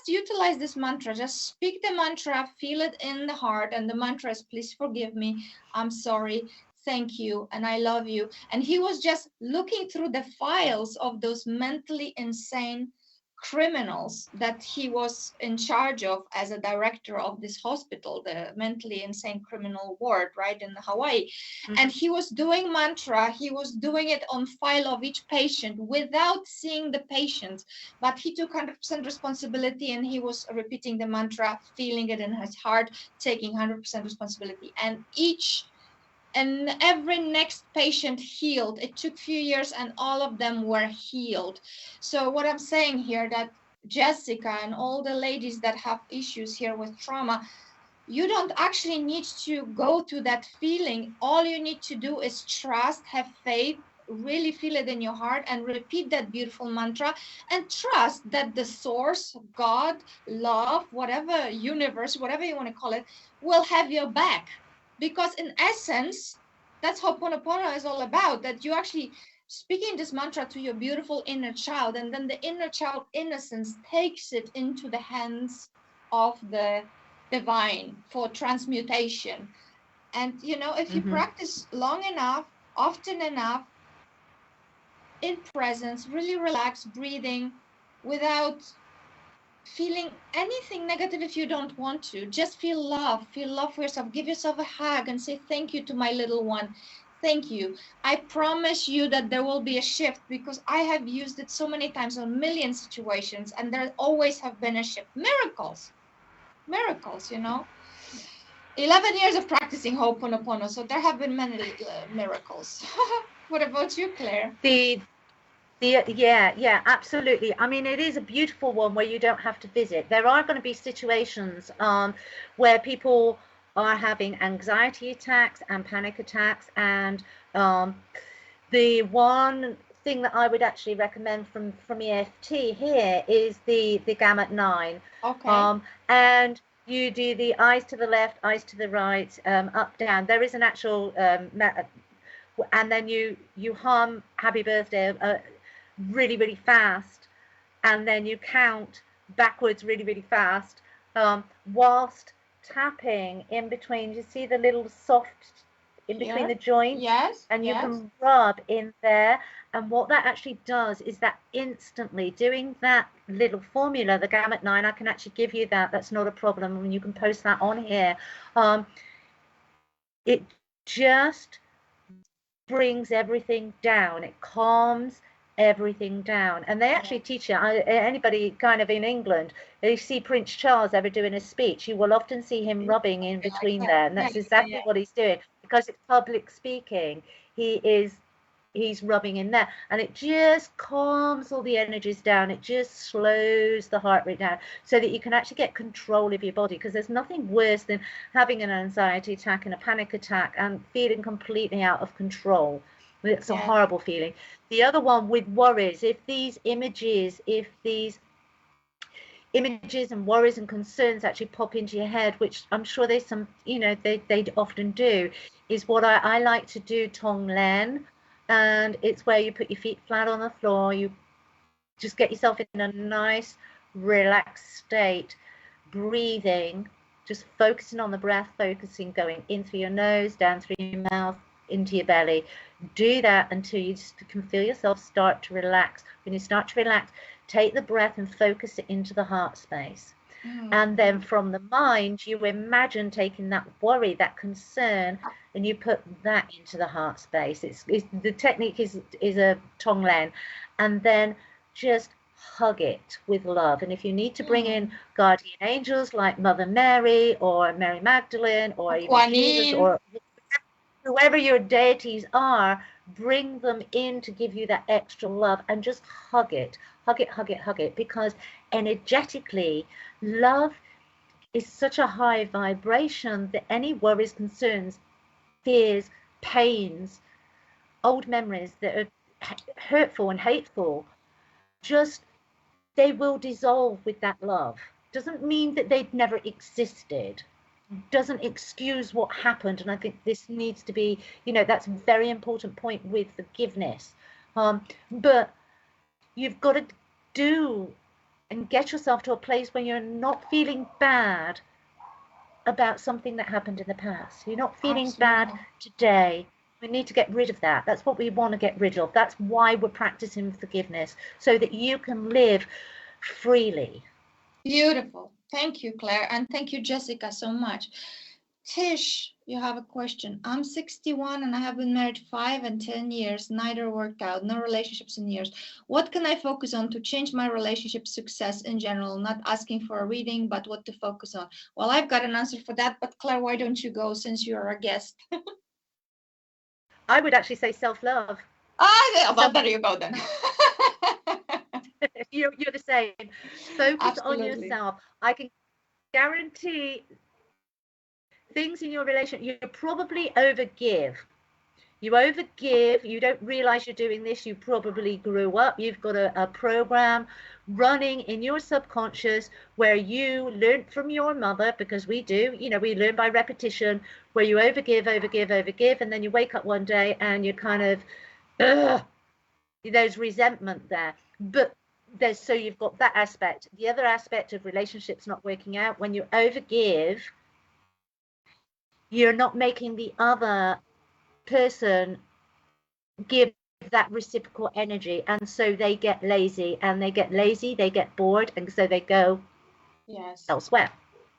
utilize this mantra, just speak the mantra, feel it in the heart, and the mantra is, please forgive me, I'm sorry, thank you, and I love you. And he was just looking through the files of those mentally insane criminals that he was in charge of as a director of this hospital, the mentally insane criminal ward, right, in Hawaii. And he was doing mantra, he was doing it on file of each patient without seeing the patient, but he took 100% responsibility, and he was repeating the mantra, feeling it in his heart, taking 100% responsibility. And every next patient healed. It took a few years, and all of them were healed. So what I'm saying here, that Jessica and all the ladies that have issues here with trauma, you don't actually need to go to that feeling. All you need to do is trust, have faith, really feel it in your heart, and repeat that beautiful mantra, and trust that the source, God, love, whatever, universe, whatever you want to call it, will have your back. Because in essence, that's what Ho'oponopono is all about, that you actually speaking this mantra to your beautiful inner child, and then the inner child innocence takes it into the hands of the divine for transmutation. And if you practice long enough, often enough, in presence, really relaxed breathing, without feeling anything negative. If you don't want to, just feel love for yourself, give yourself a hug and say thank you to my little one. Thank you. I promise you that there will be a shift, because I have used it so many times on million situations, and there always have been a shift. Miracles 11 years of practicing Ho'oponopono, so there have been many miracles. What about you, Claire?
Yeah, absolutely. I mean, it is a beautiful one where you don't have to visit. There are going to be situations where people are having anxiety attacks and panic attacks, and the one thing that I would actually recommend from EFT here is the gamut 9.
Okay.
And you do the eyes to the left, eyes to the right, up, down. There is an actual and then you hum happy birthday really, really fast, and then you count backwards really, really fast, whilst tapping in between. You see the little soft in between the joints?
Yes.
And you can rub in there. And what that actually does is that instantly, doing that little formula, the gamut 9, I can actually give you that. That's not a problem. And you can post that on here. It just brings everything down. It calms everything down. And they actually teach you, anybody kind of in England, you see Prince Charles ever doing a speech, you will often see him rubbing in between there, and that's exactly what he's doing, because it's public speaking. He's rubbing in there, and it just calms all the energies down. It just slows the heart rate down, so that you can actually get control of your body, because there's nothing worse than having an anxiety attack and a panic attack and feeling completely out of control. It's a horrible feeling. The other one with worries, if these images, if images and worries and concerns actually pop into your head, which I'm sure there's some, you know, they often do, is what I like to do tonglen, and it's where you put your feet flat on the floor, you just get yourself in a nice relaxed state, breathing, just focusing on the breath, focusing going in through your nose, down through your mouth, into your belly. Do that until you just can feel yourself start to relax. When you start to relax, take the breath and focus it into the heart space. And then from the mind, you imagine taking that worry, that concern, and you put that into the heart space. The technique is a tonglen, and then just hug it with love. And if you need to bring in guardian angels like Mother Mary or Mary Magdalene or even Jesus or whoever your deities are, bring them in to give you that extra love, and just hug it, hug it, hug it, hug it, because energetically, love is such a high vibration that any worries, concerns, fears, pains, old memories that are hurtful and hateful, just they will dissolve with that love. Doesn't mean that they'd never existed, doesn't excuse what happened. And I think this needs to be, you know, that's a very important point with forgiveness. But you've got to do and get yourself to a place where you're not feeling bad about something that happened in the past. You're not feeling bad today. We need to get rid of that. That's what we want to get rid of. That's why we're practicing forgiveness, so that you can live freely.
Beautiful. Thank you, Claire. And thank you, Jessica, so much. Tish, you have a question. I'm 61 and I have been married 5 and 10 years. Neither worked out. No relationships in years. What can I focus on to change my relationship success in general? Not asking for a reading, but what to focus on. Well, I've got an answer for that. But Claire, why don't you go since you're a guest?
I would actually say self-love.
Well, there you go then.
You're the same. Focus
Absolutely.
on yourself. I can guarantee things in your relationship, you probably overgive. You overgive, you don't realize you're doing this, you probably grew up, you've got a program running in your subconscious where you learned from your mother, because we do, you know, we learn by repetition, where you overgive, and then you wake up one day and you're kind of, there's resentment there. But so you've got that aspect. The other aspect of relationships not working out, when you overgive, you're not making the other person give that reciprocal energy, and so they get lazy, they get bored, and so they go elsewhere.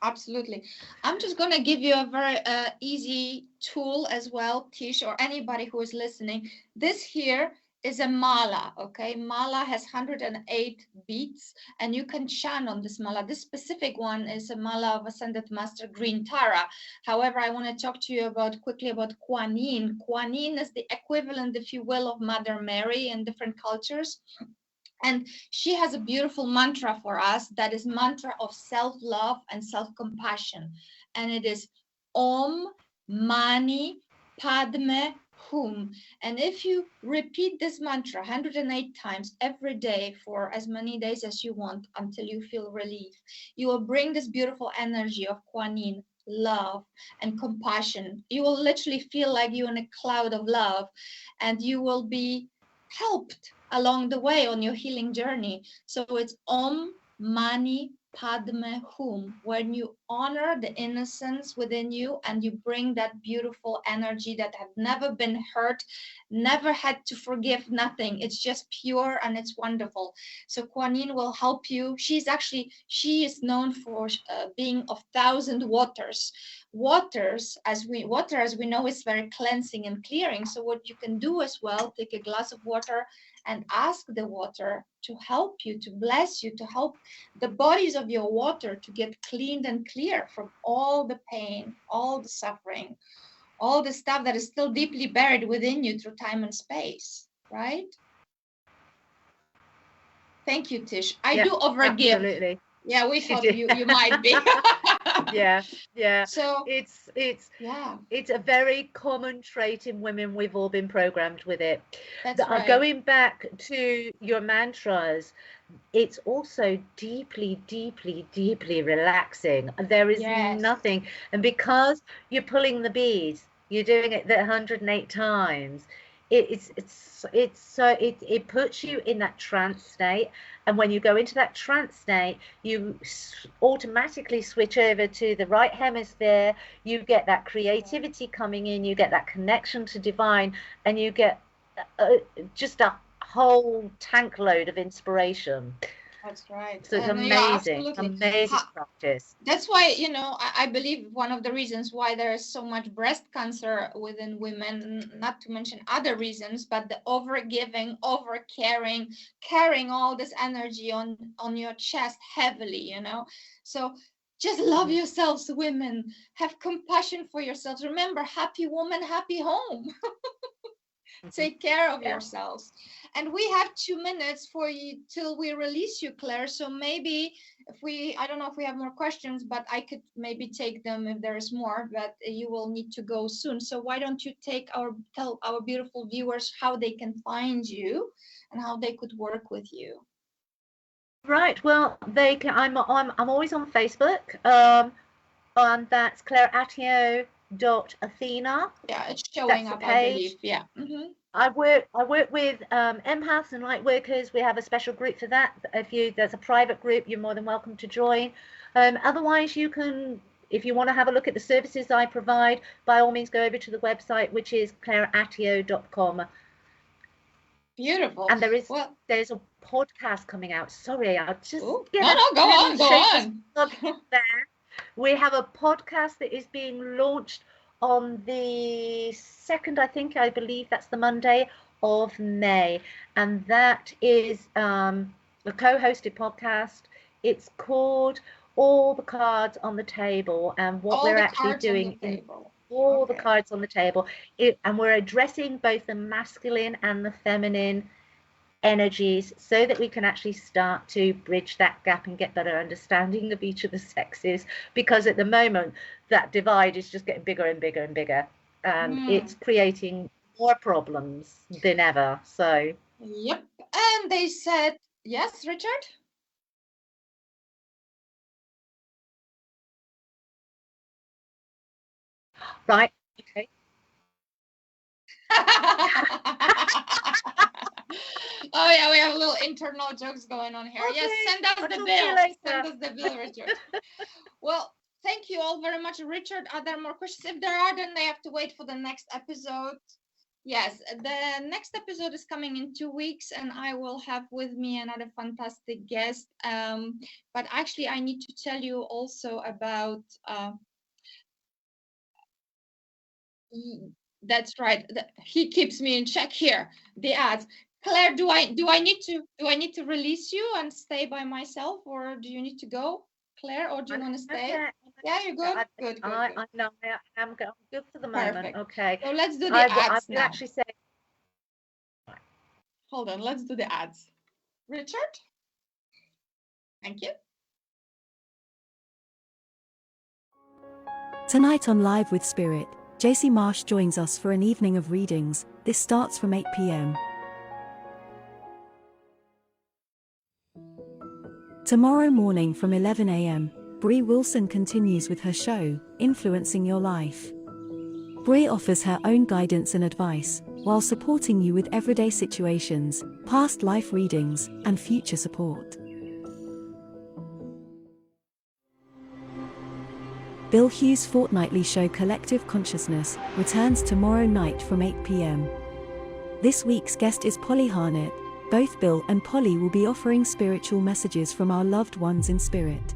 Absolutely. I'm just going to give you a very easy tool as well, Tish, or anybody who is listening. This here is a mala, okay? Mala has 108 beats, and you can chant on this mala. This specific one is a mala of Ascended Master Green Tara. However, I want to talk to you quickly about Kuan Yin. Kuan Yin is the equivalent, if you will, of Mother Mary in different cultures. And she has a beautiful mantra for us that is mantra of self-love and self-compassion. And it is Om Mani Padme Hum. And if you repeat this mantra 108 times every day for as many days as you want until you feel relief, you will bring this beautiful energy of Kuan Yin, love and compassion. You will literally feel like you're in a cloud of love, and you will be helped along the way on your healing journey. So it's Om Mani Padme Hum, when you honor the innocence within you and you bring that beautiful energy that have never been hurt, never had to forgive, nothing. It's just pure and it's wonderful. So Kuan Yin will help you. She is known for being of 1,000 waters. Water, as we know, is very cleansing and clearing. So what you can do as well, take a glass of water and ask the water to help you, to bless you, to help the bodies of your water to get cleaned and clear from all the pain, all the suffering, all the stuff that is still deeply buried within you through time and space, right? Thank you, Tish. I do overgive.
Absolutely.
Yeah, we
She
thought
did.
you might be.
Yeah, yeah.
So
It's
yeah,
it's a very common trait in women. We've all been programmed with it.
that's right.
Going back to your mantras, it's also deeply, deeply, deeply relaxing. There is
Yes.
nothing, and because you're pulling the beads, you're doing it the 108 times. It's so it puts you in that trance state, and when you go into that trance state, you automatically switch over to the right hemisphere. You get that creativity coming in, you get that connection to divine, and you get just a whole tank load of inspiration.
That's right.
So it's
And you're
amazing,
absolutely.
amazing practice.
That's why, I believe one of the reasons why there is so much breast cancer within women, not to mention other reasons, but the overgiving, overcaring, carrying all this energy on your chest heavily, So just love yourselves, women. Have compassion for yourselves. Remember, happy woman, happy home. Take care of yourselves. And we have 2 minutes for you till we release you, Claire. So maybe I don't know if we have more questions, but I could maybe take them if there's more, but you will need to go soon. So why don't you tell our beautiful viewers how they can find you and how they could work with you?
Right. Well, they can. I'm always on Facebook. And that's Claire Atyeo .Athena.
Yeah, it's showing up, I believe. Yeah. Mm-hmm.
I work with empaths and light workers. We have a special group for that. There's a private group, you're more than welcome to join. Otherwise, you can, if you want to have a look at the services I provide, by all means go over to the website, which is claireatyeo.com.
Beautiful.
And there's a podcast coming out. Sorry, I'll just
go on.
There. We have a podcast that is being launched on the 2nd, I believe that's the Monday of May, and that is a co-hosted podcast. It's called All the Cards on the Table, and what we're actually doing in all the cards on the table, and we're addressing both the masculine and the feminine energies so that we can actually start to bridge that gap and get better understanding of each of the sexes, because at the moment that divide is just getting bigger and bigger and bigger, and it's creating more problems than ever. So
yep. And they said yes, Richard.
Right. Okay.
Oh yeah, we have a little internal jokes going on here. Okay. Yes, send us the bill. Send us the bill, Richard. Well, thank you all very much, Richard. Are there more questions? If there are, then they have to wait for the next episode. Yes, the next episode is coming in 2 weeks, and I will have with me another fantastic guest. But actually, I need to tell you also about. That's right. He keeps me in check here. The ads. Claire, do I need to release you and stay by myself, or do you need to go, Claire, or do you want to stay? Okay. Yeah, you're good. Good.
I know I'm good for the moment. Perfect. Okay.
So let's do the ads now.
Actually say.
Hold on. Let's do the ads. Richard. Thank you.
Tonight on Live with Spirit, JC Marsh joins us for an evening of readings. This starts from 8 p.m. Tomorrow morning from 11 a.m., Bree Wilson continues with her show, Influencing Your Life. Bree offers her own guidance and advice, while supporting you with everyday situations, past life readings, and future support. Bill Hughes' fortnightly show Collective Consciousness returns tomorrow night from 8 p.m. This week's guest is Polly Harnett. Both Bill and Polly will be offering spiritual messages from our loved ones in spirit.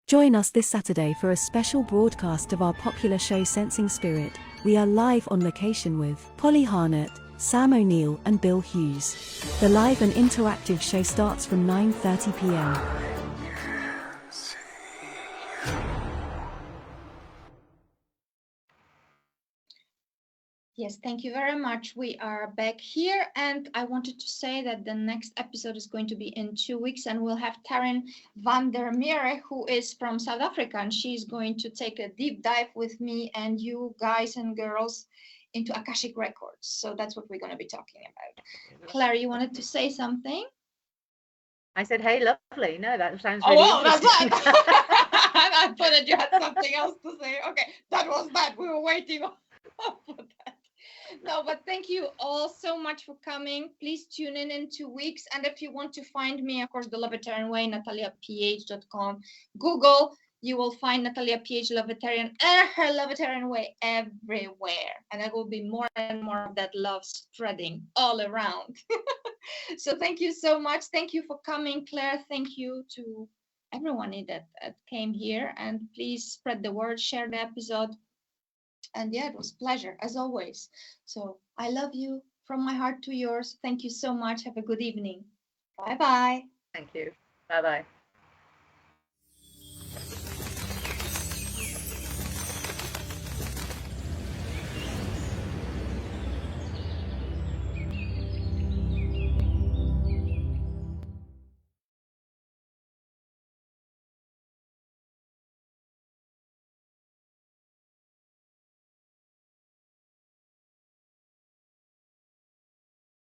Join us this Saturday for a special broadcast of our popular show Sensing Spirit. We are live on location with Polly Harnett, Sam O'Neill and Bill Hughes. The live and interactive show starts from 9:30 p.m.
Yes, thank you very much. We are back here, and I wanted to say that the next episode is going to be in 2 weeks, and we'll have Taryn van der Mere, who is from South Africa, and she's going to take a deep dive with me and you guys and girls into Akashic Records. So that's what we're going to be talking about. Claire, you wanted to say something?
I said, hey, lovely. No, that sounds
Oh,
really
well, that's
interesting.
I thought that you had something else to say. Okay, that was that. We were waiting for that. No, but thank you all so much for coming. Please tune in 2 weeks. And if you want to find me, of course, the Lovetarian Way, nataliaph.com. Google, you will find Natalia PH Lovetarian and her Lovetarian Way everywhere. And there will be more and more of that love spreading all around. So thank you so much. Thank you for coming, Claire. Thank you to everyone that came here. And please spread the word, share the episode. And yeah, it was a pleasure as always. So I love you from my heart to yours. Thank you so much. Have a good evening. Bye-bye.
Thank you. Bye-bye.